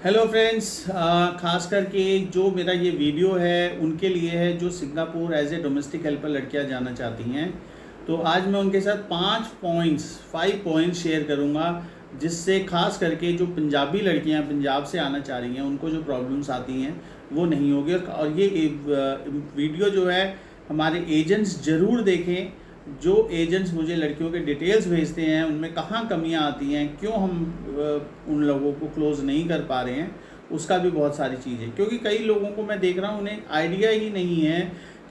Hello friends, खास करके जो मेरा ये वीडियो है उनके लिए है जो Singapore as a domestic helper लड़कियां जाना चाहती हैं। तो आज मैं उनके साथ 5 पॉइंट्स शेयर करूंगा, जिससे खास करके जो पंजाबी लड़कियां पंजाब से आना चाह रही हैं उनको जो प्रॉब्लम्स आती हैं वो नहीं होगी। और ये वीडियो जो है हमारे एजेंट्स ज़रूर देखें। जो एजेंट्स मुझे लड़कियों के डिटेल्स भेजते हैं उनमें कहाँ कमियां आती हैं, क्यों हम उन लोगों को क्लोज़ नहीं कर पा रहे हैं, उसका भी बहुत सारी चीज़ें। क्योंकि कई लोगों को मैं देख रहा हूँ उन्हें आइडिया ही नहीं है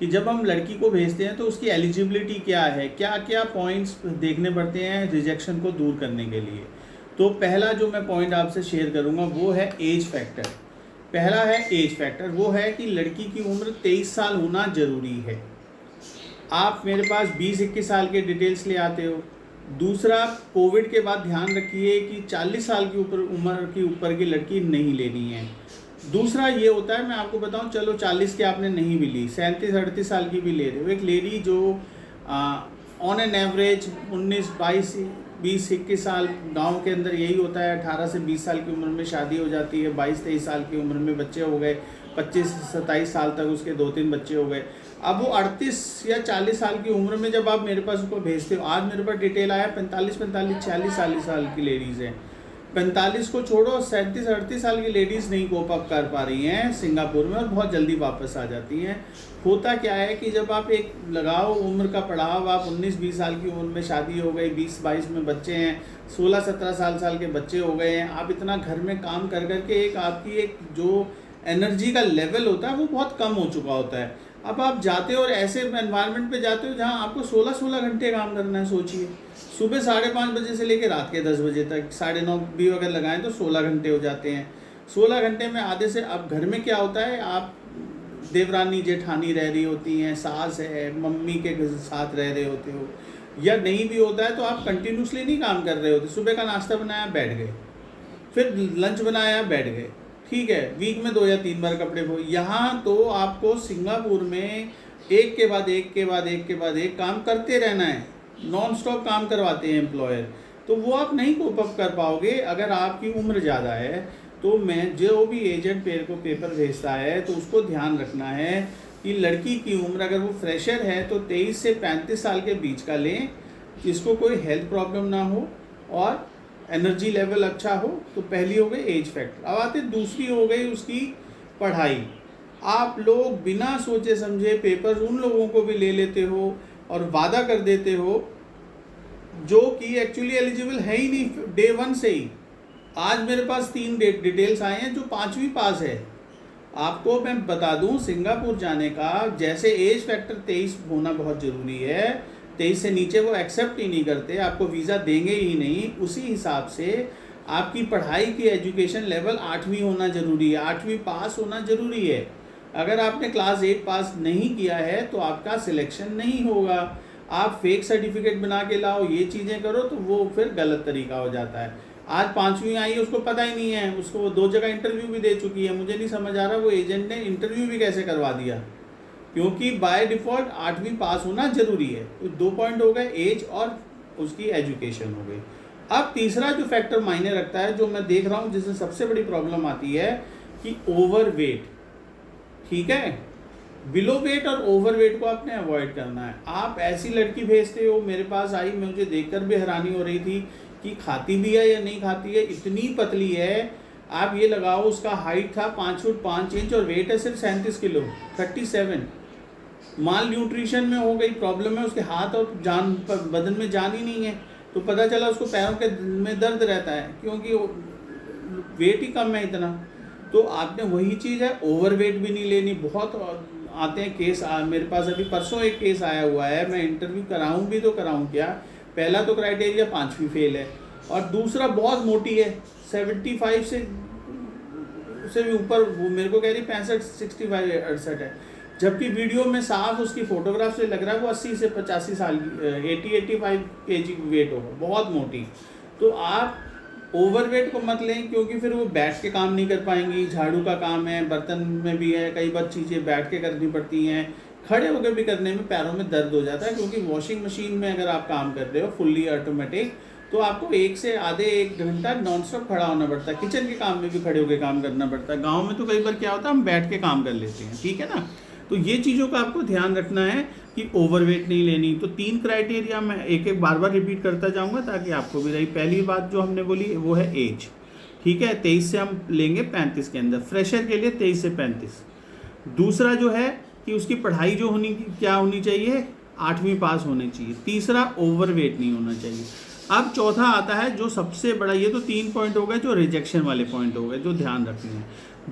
कि जब हम लड़की को भेजते हैं तो उसकी एलिजिबिलिटी क्या है, क्या क्या पॉइंट्स देखने पड़ते हैं रिजेक्शन को दूर करने के लिए। तो पहला जो मैं पॉइंट आपसे शेयर करूँगा वो है एज फैक्टर। पहला है एज फैक्टर, वो है कि लड़की की उम्र 23 साल होना ज़रूरी है। आप मेरे पास 20-21 साल के डिटेल्स ले आते हो। दूसरा, कोविड के बाद ध्यान रखिए कि 40 साल की ऊपर की लड़की नहीं लेनी है। दूसरा ये होता है, मैं आपको बताऊं, चलो 40 की आपने नहीं भी ली, 37-38 साल की भी ले रहे हो। एक लेडी जो ऑन एन एवरेज 19-22 20-21 साल, गांव के अंदर यही होता है, 18 से 20 साल की उम्र में शादी हो जाती है, 22-23 साल की उम्र में बच्चे हो गए, 25-27 साल तक उसके 2-3 बच्चे हो गए। अब वो 38 या 40 साल की उम्र में जब आप मेरे पास उसको भेजते हो, आज मेरे पास डिटेल आया 45-46 साल की लेडीज़ हैं। 45 को छोड़ो, 37-38 साल की लेडीज़ नहीं कोप अप कर पा रही हैं सिंगापुर में और बहुत जल्दी वापस आ जाती हैं। होता क्या है कि जब आप एक लगाओ उम्र का पड़ाव, आप 19-20 साल की उम्र में शादी हो गई, 20-22 में बच्चे हैं, 16-17 साल के बच्चे हो गए हैं, आप इतना घर में काम कर करके एक आपकी एक जो एनर्जी का लेवल होता है वो बहुत कम हो चुका होता है। अब आप जाते हो और ऐसे एनवायरनमेंट पे जाते हो जहाँ आपको 16-16 घंटे काम करना है। सोचिए, सुबह 5:30 बजे से लेकर रात के 10 बजे तक, 9:30 भी अगर लगाएं तो 16 घंटे हो जाते हैं। 16 घंटे में आधे से, अब घर में क्या होता है, आप देवरानी जेठानी रह रही होती हैं, सास है, मम्मी के साथ रह रहे होते हो, या नहीं भी होता है तो आप कंटिन्यूसली नहीं काम कर रहे होते। सुबह का नाश्ता बनाया, बैठ गए, फिर लंच बनाया, बैठ गए, ठीक है, वीक में 2 या 3 बार कपड़े धो। यहाँ तो आपको सिंगापुर में एक के बाद एक के बाद एक के बाद एक काम करते रहना है, नॉन स्टॉप काम करवाते हैं एम्प्लॉयर। तो वो आप नहीं कोप अप कर पाओगे अगर आपकी उम्र ज़्यादा है। तो मैं जो भी एजेंट पेपर भेजता है तो उसको ध्यान रखना है कि लड़की की उम्र, अगर वो फ्रेशर है तो 23 से 35 साल के बीच का लें, जिसको कोई हेल्थ प्रॉब्लम ना हो और एनर्जी लेवल अच्छा हो। तो पहली हो गई एज फैक्टर। अब आते दूसरी हो गई उसकी पढ़ाई। आप लोग बिना सोचे समझे पेपर उन लोगों को भी ले लेते हो और वादा कर देते हो जो कि एक्चुअली एलिजिबल है ही नहीं डे 1 से ही। आज मेरे पास 3 डिटेल्स आए हैं जो 5वीं पास है। आपको मैं बता दूं, सिंगापुर जाने का जैसे एज फैक्टर 23 होना बहुत ज़रूरी है, 23 से नीचे वो एक्सेप्ट ही नहीं करते, आपको वीज़ा देंगे ही नहीं। उसी हिसाब से आपकी पढ़ाई की एजुकेशन लेवल 8वीं होना ज़रूरी है, 8वीं पास होना ज़रूरी है। अगर आपने क्लास 8 पास नहीं किया है तो आपका सिलेक्शन नहीं होगा। आप फेक सर्टिफिकेट बना के लाओ, ये चीज़ें करो तो वो फिर गलत तरीका हो जाता है। आज 5वीं आई है, उसको पता ही नहीं है, उसको वो 2 जगह इंटरव्यू भी दे चुकी है। मुझे नहीं समझ आ रहा वो एजेंट ने इंटरव्यू भी कैसे करवा दिया, क्योंकि बाय डिफ़ॉल्ट 8वीं पास होना ज़रूरी है। तो 2 पॉइंट हो गए, एज और उसकी एजुकेशन हो गई। अब तीसरा जो फैक्टर मायने रखता है, जो मैं देख रहा हूँ जिससे सबसे बड़ी प्रॉब्लम आती है, कि ओवर वेट। ठीक है, बिलो वेट और ओवर वेट को आपने अवॉइड करना है। आप ऐसी लड़की भेजते हो, मेरे पास आई, मुझे देखकर भी हैरानी हो रही थी कि खाती भी है या नहीं खाती है, इतनी पतली है। आप ये लगाओ, उसका हाइट था 5 फुट 5 इंच और वेट है सिर्फ 37 किलो, 37। माल न्यूट्रिशन में हो गई, प्रॉब्लम है, उसके हाथ और जान पर बदन में जान ही नहीं है। तो पता चला उसको पैरों के में दर्द रहता है क्योंकि वेट ही कम है इतना। तो आपने वही चीज़ है, ओवर वेट भी नहीं लेनी। बहुत आते हैं केस, मेरे पास अभी परसों एक केस आया हुआ है, मैं इंटरव्यू कराऊं भी तो कराऊं क्या। पहला तो क्राइटेरिया 5वीं फेल है, और दूसरा बहुत मोटी है, 75 से भी ऊपर। वो मेरे को कह रही 65, 65, 68 है, जबकि वीडियो में साफ उसकी फोटोग्राफ से लग रहा है वो 80 से 85 साल की, 80-85 kg वेट होगा, बहुत मोटी। तो आप ओवर वेट को मत लें, क्योंकि फिर वो बैठ के काम नहीं कर पाएंगी। झाड़ू का काम है, बर्तन में भी है, कई बार चीज़ें बैठ के करनी पड़ती हैं, खड़े होकर भी करने में पैरों में दर्द हो जाता है। क्योंकि वॉशिंग मशीन में अगर आप काम कर रहे हो फुल्ली ऑटोमेटिक, तो आपको 1 से आधे 1 घंटा नॉन स्टॉप खड़ा होना पड़ता है। किचन के काम में भी खड़े होकर काम करना पड़ता है। गांव में तो कई बार क्या होता है, हम बैठ के काम कर लेते हैं, ठीक है ना। तो ये चीज़ों का आपको ध्यान रखना है कि ओवरवेट नहीं लेनी। तो 3 क्राइटेरिया मैं एक एक बार रिपीट करता जाऊँगा ताकि आपको भी रही। पहली बात जो हमने बोली वो है एज, ठीक है, 23 से हम लेंगे 35 के अंदर, फ्रेशर के लिए 23 से 35। दूसरा जो है कि उसकी पढ़ाई जो होनी क्या होनी चाहिए, 8वीं पास होनी चाहिए। तीसरा, ओवरवेट नहीं होना चाहिए। अब चौथा आता है जो सबसे बड़ा, ये तो 3 पॉइंट हो गए जो रिजेक्शन वाले पॉइंट हो गए जो ध्यान रखने हैं।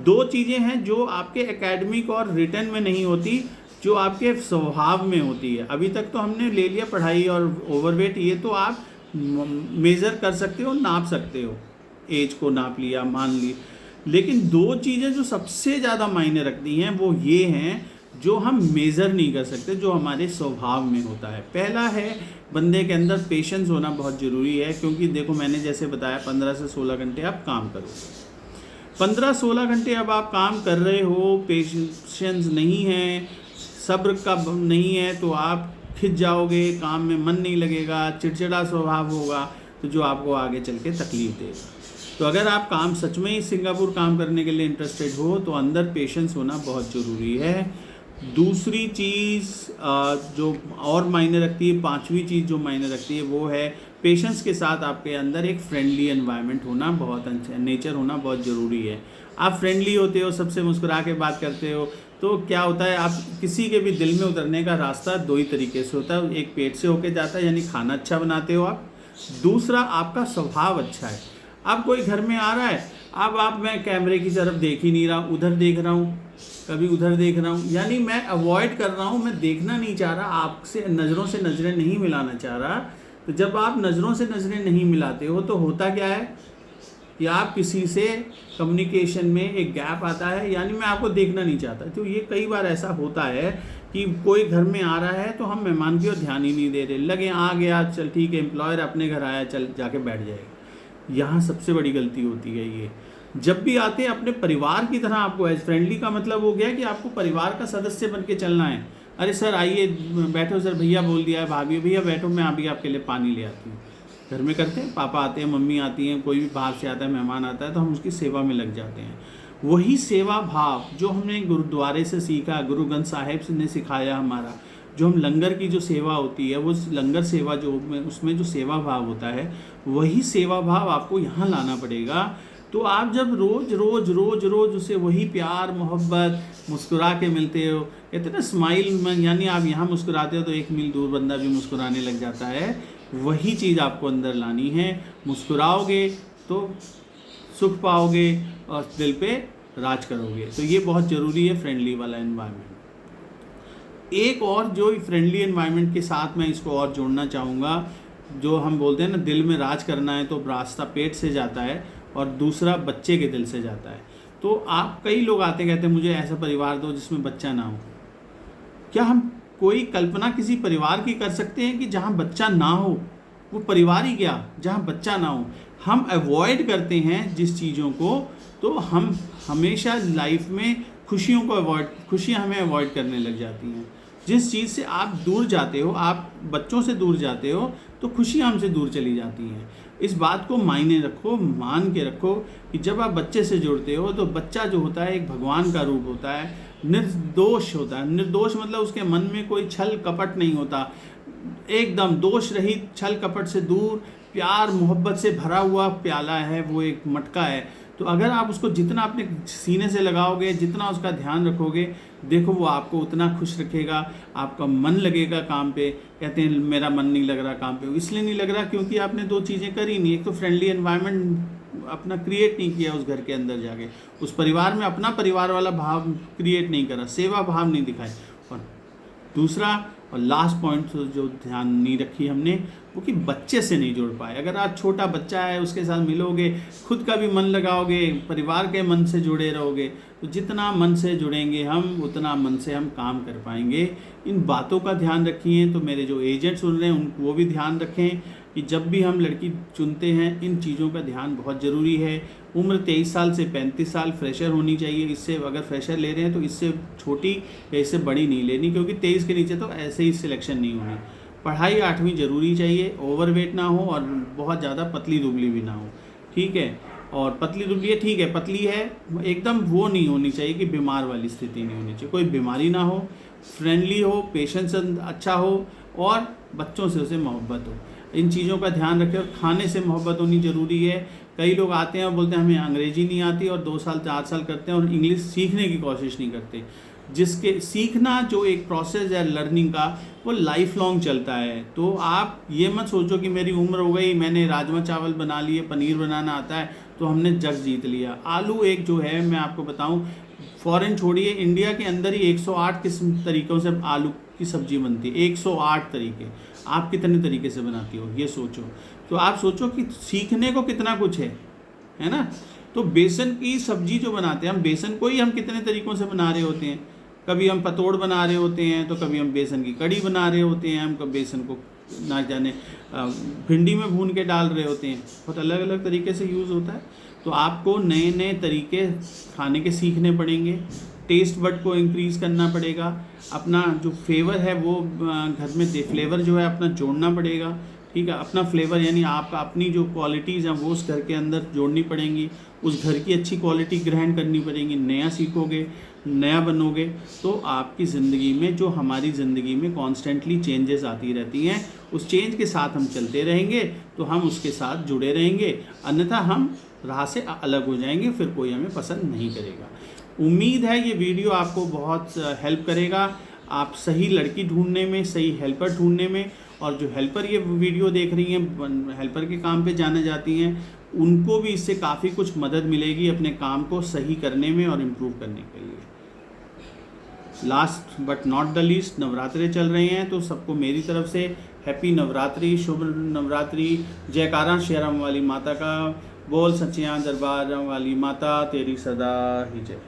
2 चीज़ें हैं जो आपके एकेडमिक और रिटर्न में नहीं होती, जो आपके स्वभाव में होती है। अभी तक तो हमने ले लिया पढ़ाई और ओवरवेट, ये तो आप मेज़र कर सकते हो, नाप सकते हो, एज को नाप लिया, मान ली। लेकिन 2 चीज़ें जो सबसे ज़्यादा मायने रखती हैं वो ये हैं जो हम मेज़र नहीं कर सकते, जो हमारे स्वभाव में होता है। पहला है बंदे के अंदर पेशेंस होना बहुत ज़रूरी है, क्योंकि देखो मैंने जैसे बताया 15 से 16 घंटे आप काम करोगे। 15-16 घंटे अब आप काम कर रहे हो, पेशेंस नहीं है, सब्र का नहीं है, तो आप खिंच जाओगे, काम में मन नहीं लगेगा, चिड़चिड़ा स्वभाव होगा, तो जो आपको आगे चल के तकलीफ देगा। तो अगर आप काम सच में ही सिंगापुर काम करने के लिए इंटरेस्टेड हो तो अंदर पेशेंस होना बहुत ज़रूरी है। दूसरी चीज़ जो और मायने रखती है, 5वीं चीज़ जो मायने रखती है वो है पेशेंस के साथ आपके अंदर एक फ्रेंडली एनवायरनमेंट होना बहुत अच्छा, नेचर होना बहुत ज़रूरी है। आप फ्रेंडली होते हो, सबसे मुस्कुरा के बात करते हो, तो क्या होता है, आप किसी के भी दिल में उतरने का रास्ता 2 ही तरीके से होता है। एक पेट से होके जाता है, यानी खाना अच्छा बनाते हो आप। दूसरा, आपका स्वभाव अच्छा है। अब कोई घर में आ रहा है, अब मैं कैमरे की तरफ देख ही नहीं रहा, उधर देख रहा हूँ, कभी उधर देख रहा हूँ, यानी मैं अवॉइड कर रहा हूँ, मैं देखना नहीं चाह रहा, आपसे नज़रों से नज़रें नहीं मिलाना चाह रहा। तो जब आप नज़रों से नज़रें नहीं मिलाते हो तो होता क्या है कि आप किसी से कम्युनिकेशन में एक गैप आता है, यानी मैं आपको देखना नहीं चाहता। तो ये कई बार ऐसा होता है कि कोई घर में आ रहा है तो हम मेहमान की ओर ध्यान ही नहीं दे रहे, लगे आ गया, चल ठीक है, एम्प्लॉयर अपने घर आया, चल जाके बैठ जाएगा। यहाँ सबसे बड़ी गलती होती है ये। जब भी आते हैं अपने परिवार की तरह आपको, एज फ्रेंडली का मतलब हो गया कि आपको परिवार का सदस्य बन के चलना है। अरे सर आइए बैठो, सर भैया बोल दिया है, भाभी भैया बैठो, मैं अभी आपके लिए पानी ले आती हूँ। घर में करते हैं, पापा आते हैं, मम्मी आती हैं, कोई भी बाहर से आता है, मेहमान आता है, तो हम उसकी सेवा में लग जाते हैं। वही सेवा भाव जो हमने गुरुद्वारे से सीखा, गुरु ग्रंथ साहिब ने सिखाया हमारा, जो हम लंगर की जो सेवा होती है, वो लंगर सेवा जो उसमें जो सेवा भाव होता है, वही सेवा भाव आपको यहाँ लाना पड़ेगा। तो आप जब रोज़ रोज़ रोज़ रोज़ उसे वही प्यार मोहब्बत मुस्कुरा के मिलते हो, कहते ना स्माइल में, यानी आप यहाँ मुस्कुराते हो तो 1 मील दूर बंदा भी मुस्कुराने लग जाता है। वही चीज़ आपको अंदर लानी है। मुस्कुराओगे तो सुख पाओगे और दिल पे राज करोगे। तो ये बहुत ज़रूरी है, फ्रेंडली वाला एनवायरनमेंट। एक और जो फ्रेंडली एनवायरनमेंट के साथ मैं इसको और जोड़ना चाहूँगा, जो हम बोलते हैं ना दिल में राज करना है तो रास्ता पेट से जाता है और दूसरा बच्चे के दिल से जाता है। तो आप कई लोग आते कहते हैं मुझे ऐसा परिवार दो जिसमें बच्चा ना हो। क्या हम कोई कल्पना किसी परिवार की कर सकते हैं कि जहाँ बच्चा ना हो? वो परिवार ही क्या जहाँ बच्चा ना हो। हम अवॉइड करते हैं जिस चीज़ों को, तो हम हमेशा लाइफ में खुशियाँ हमें अवॉइड करने लग जाती हैं। जिस चीज़ से आप दूर जाते हो, आप बच्चों से दूर जाते हो, तो खुशियाँ हमसे दूर चली जाती हैं। इस बात को मायने रखो, मान के रखो कि जब आप बच्चे से जुड़ते हो तो बच्चा जो होता है एक भगवान का रूप होता है, निर्दोष होता है। निर्दोष मतलब उसके मन में कोई छल कपट नहीं होता, एकदम दोष रहित, छल कपट से दूर, प्यार मोहब्बत से भरा हुआ प्याला है, वो एक मटका है। तो अगर आप उसको जितना अपने सीने से लगाओगे, जितना उसका ध्यान रखोगे, देखो वो आपको उतना खुश रखेगा, आपका मन लगेगा काम पे। कहते हैं मेरा मन नहीं लग रहा काम पे, इसलिए नहीं लग रहा क्योंकि आपने 2 चीज़ें करी नहीं। एक तो फ्रेंडली एनवायरनमेंट अपना क्रिएट नहीं किया उस घर के अंदर जाके, उस परिवार में अपना परिवार वाला भाव क्रिएट नहीं करा, सेवा भाव नहीं दिखाए। और दूसरा और लास्ट पॉइंट जो ध्यान नहीं रखी हमने, वो कि बच्चे से नहीं जुड़ पाए। अगर आप छोटा बच्चा है उसके साथ मिलोगे, खुद का भी मन लगाओगे, परिवार के मन से जुड़े रहोगे, तो जितना मन से जुड़ेंगे हम उतना मन से हम काम कर पाएंगे। इन बातों का ध्यान रखिए। तो मेरे जो एजेंट सुन रहे हैं वो भी ध्यान रखें कि जब भी हम लड़की चुनते हैं इन चीज़ों का ध्यान बहुत ज़रूरी है। उम्र 23 साल से 35 साल फ्रेशर होनी चाहिए। इससे अगर फ्रेशर ले रहे हैं तो इससे छोटी या इससे बड़ी नहीं लेनी, क्योंकि 23 के नीचे तो ऐसे ही सिलेक्शन नहीं होनी। पढ़ाई 8वीं ज़रूरी चाहिए, ओवरवेट ना हो और बहुत ज़्यादा पतली दुबली भी ना हो, ठीक है। और पतली दुबली है, ठीक है, पतली है, एकदम वो नहीं होनी चाहिए कि बीमार वाली स्थिति नहीं होनी चाहिए, कोई बीमारी ना हो, फ्रेंडली हो, पेशेंस अच्छा हो और बच्चों से उसे मोहब्बत हो। इन चीज़ों का ध्यान रखें और खाने से मोहब्बत होनी ज़रूरी है। कई लोग आते हैं और बोलते हैं हमें अंग्रेज़ी नहीं आती और 2 साल 4 साल करते हैं और इंग्लिश सीखने की कोशिश नहीं करते। जिसके सीखना जो एक प्रोसेस है लर्निंग का, वो लाइफ लॉन्ग चलता है। तो आप ये मत सोचो कि मेरी उम्र हो गई, मैंने राजमा चावल बना लिए, पनीर बनाना आता है तो हमने जग जीत लिया। आलू एक जो है, मैं आपको बताऊं, फॉरेन छोड़िए, इंडिया के अंदर ही 108 किस्म तरीक़ों से आलू की सब्ज़ी बनती है, 108 तरीके। आप कितने तरीके से बनाती हो ये सोचो। तो आप सोचो कि सीखने को कितना कुछ है ना। तो बेसन की सब्ज़ी जो बनाते हैं हम, बेसन को ही हम कितने तरीक़ों से बना रहे होते हैं। कभी हम पतोड़ बना रहे होते हैं, तो कभी हम बेसन की कड़ी बना रहे होते हैं, हम कभी बेसन को ना जाने भिंडी में भून के डाल रहे होते हैं। बहुत अलग अलग तरीके से यूज़ होता है। तो आपको नए नए तरीके खाने के सीखने पड़ेंगे, टेस्ट बड को इंक्रीज़ करना पड़ेगा, अपना जो फ्लेवर है वो घर में फ्लेवर जो है अपना जोड़ना पड़ेगा, ठीक है। अपना फ्लेवर यानी आपका अपनी जो क्वालिटीज़ हैं वो उस घर के अंदर जोड़नी पड़ेंगी, उस घर की अच्छी क्वालिटी ग्रहण करनी पड़ेगी। नया सीखोगे, नया बनोगे तो आपकी ज़िंदगी में, जो हमारी ज़िंदगी में कॉन्स्टेंटली चेंजेस आती रहती हैं, उस चेंज के साथ हम चलते रहेंगे तो हम उसके साथ जुड़े रहेंगे, अन्यथा हम राह से अलग हो जाएंगे, फिर कोई हमें पसंद नहीं करेगा। उम्मीद है ये वीडियो आपको बहुत हेल्प करेगा, आप सही लड़की ढूंढने में, सही हेल्पर ढूंढने में, और जो हेल्पर ये वीडियो देख रही हैं, हेल्पर के काम पे जाने जाती हैं, उनको भी इससे काफ़ी कुछ मदद मिलेगी अपने काम को सही करने में और इम्प्रूव करने के लिए। Last but not the least, Navratre चल रहे हैं तो सबको मेरी तरफ से हैप्पी नवरात्रि, शुभ नवरात्रि। जयकारा शेराम वाली माता का, बोल सच्चियाँ दरबार वाली माता तेरी सदा ही जय।